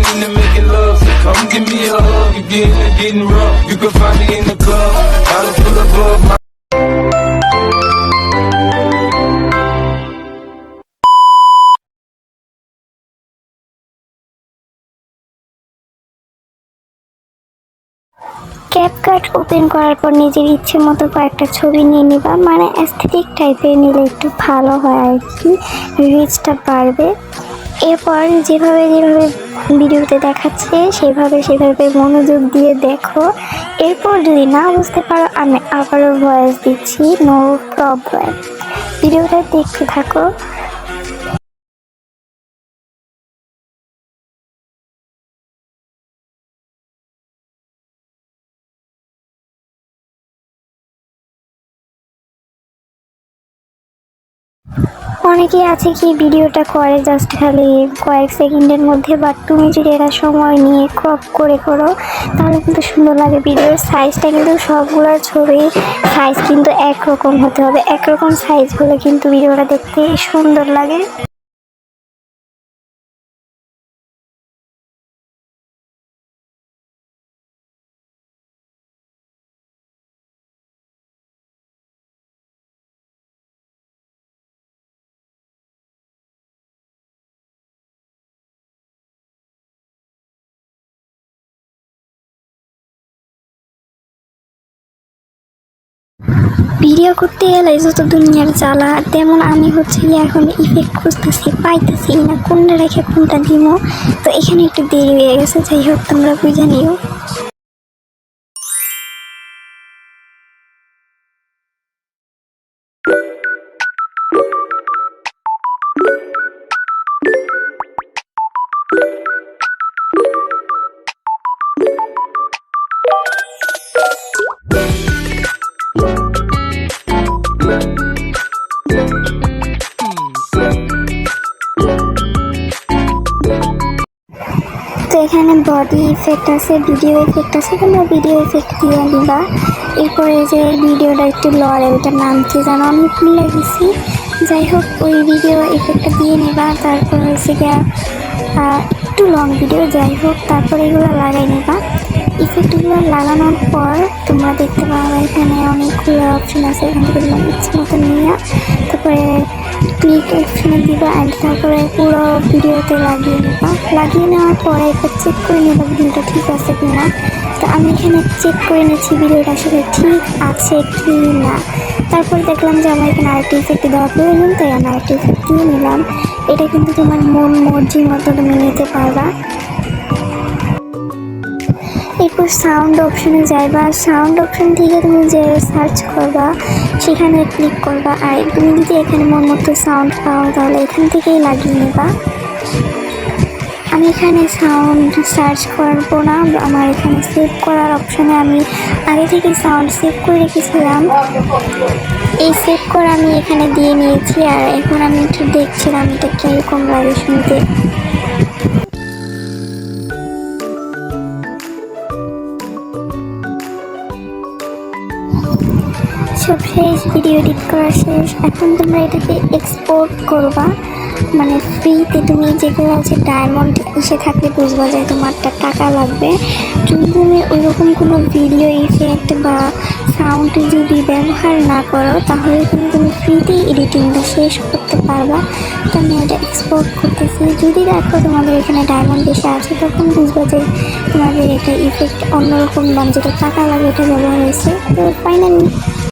into making love, so come give me a hug. If you're into getting rough, you can find me in the club. Bottle full of love. CapCut open করার পর নিজের ইচ্ছে মতো কয়েকটা ছবি নিয়ে নিবা, মানে অ্যাস্থেটিক টাইপের নিলে একটু ভালো হয় আর কি, রিচটা বাড়বে। এরপর যেভাবে ভিডিওতে দেখাচ্ছে সেভাবে মনোযোগ দিয়ে দেখো। এরপর যদি না বুঝতে পারো আমি আবারও ভয়েস দিচ্ছি, নো প্রবলেম। ভিডিওটা দেখতে থাকো। অনেকেই আছে কি ভিডিওটা করে জাস্ট খালি কয়েক সেকেন্ডের মধ্যে, বাট তুমি যদি এটা সময় নিয়ে ক্রপ করে করো তাহলে কিন্তু সুন্দর লাগে। ভিডিওর সাইজটা কিন্তু সবগুলোর ছবি সাইজ কিন্তু একরকম হতে হবে, একরকম সাইজ হলে কিন্তু ভিডিওটা দেখতে সুন্দর লাগে। ভিডিও করতে গেলে যত দুনিয়ার জ্বালা, তেমন আমি হচ্ছে এখন ইফেক্ট খুঁজতেছি, পাইতেছি না কোনটা রেখে কোনটা দিব। তো এখানে একটু দেরি হয়ে গেছে, যাই হোক তোমরা বুঝে নিও। তো এখানে বডি ইফেক্ট আছে, ভিডিও ইফেক্ট আছে, তোমরা ভিডিও ইফেক্ট দিয়ে দিবা। এরপরে যে ভিডিওটা একটু লড়ে, ওটার নাম কি জানো আমি ভুলে গেছি। যাই হোক ওই ভিডিও ইফেক্টটা দিয়ে নিবা। তারপর হচ্ছে গিয়ে একটু লং ভিডিও, যাই হোক তারপর এগুলো লাগাই নিবা। ইফেক্টগুলো লাগানোর পর তোমরা দেখতে পাবে এখানে অনেকগুলো অপশন আছে, এখান থেকে ইচ্ছে মতো নিয়ে তারপরে ক্লিক অপশনে দিবা অ্যান্ড তারপরে পুরো ভিডিওতে লাগিয়ে নেবা। লাগিয়ে নেওয়ার পরে একবার চেক করে নেবা ভিডিওটা ঠিক আছে কি না। তো আমি এখানে চেক করে নিচ্ছি ভিডিওটা আসলে ঠিক আছে কি না। তারপর দেখলাম যে আমার এখানে আরেকটি ইফেক্ট দেওয়া প্রয়োজন, তাই আমি আরেকটি ইফেক্ট দিয়ে নিলাম। এটা কিন্তু তোমার মন মর্জির মতো তুমি নিতে পারবা। এরপর সাউন্ড অপশনে যাইবা, সাউন্ড অপশন থেকে তুমি যে সার্চ করবা সেখানে ক্লিক করবা, আর তুমি যদি এখানে মন মতো সাউন্ড পাও তাহলে এখান থেকেই লাগিয়ে নেবা। আমি এখানে সাউন্ড সার্চ করবো না, আমার এখানে সেভ করার অপশনে আমি আগে থেকে সাউন্ড সেভ করে রেখেছিলাম, এই সেভ করা আমি এখানে দিয়ে নিয়েছি। আর এখন আমি একটু দেখছিলাম এটা কীরকম লাগে শুনতে। সব শেষ, ভিডিও এডিট করা শেষ। এখন তোমরা এটাকে এক্সপোর্ট করবা, মানে ফ্রিতে তুমি যেগুলো আছে ডায়মন্ড এসে থাকলে বুঝবা যে তোমারটা টাকা লাগবে। যদি তুমি ওইরকম কোনো ভিডিও ইফেক্ট বা সাউন্ড যদি ব্যবহার না করো তাহলে কিন্তু তুমি ফ্রিতেই এডিটিংটা শেষ করতে পারবা। তো আমি এটা এক্সপোর্ট করতেছি। যদি দেখো তোমাদের এখানে ডায়মন্ড এসে আছে তখন বুঝবা যে তোমাদের এটা ইফেক্ট অন্যরকম দাম যেটা টাকা লাগে এটা ব্যবহার হয়েছে। তো ফাইনালি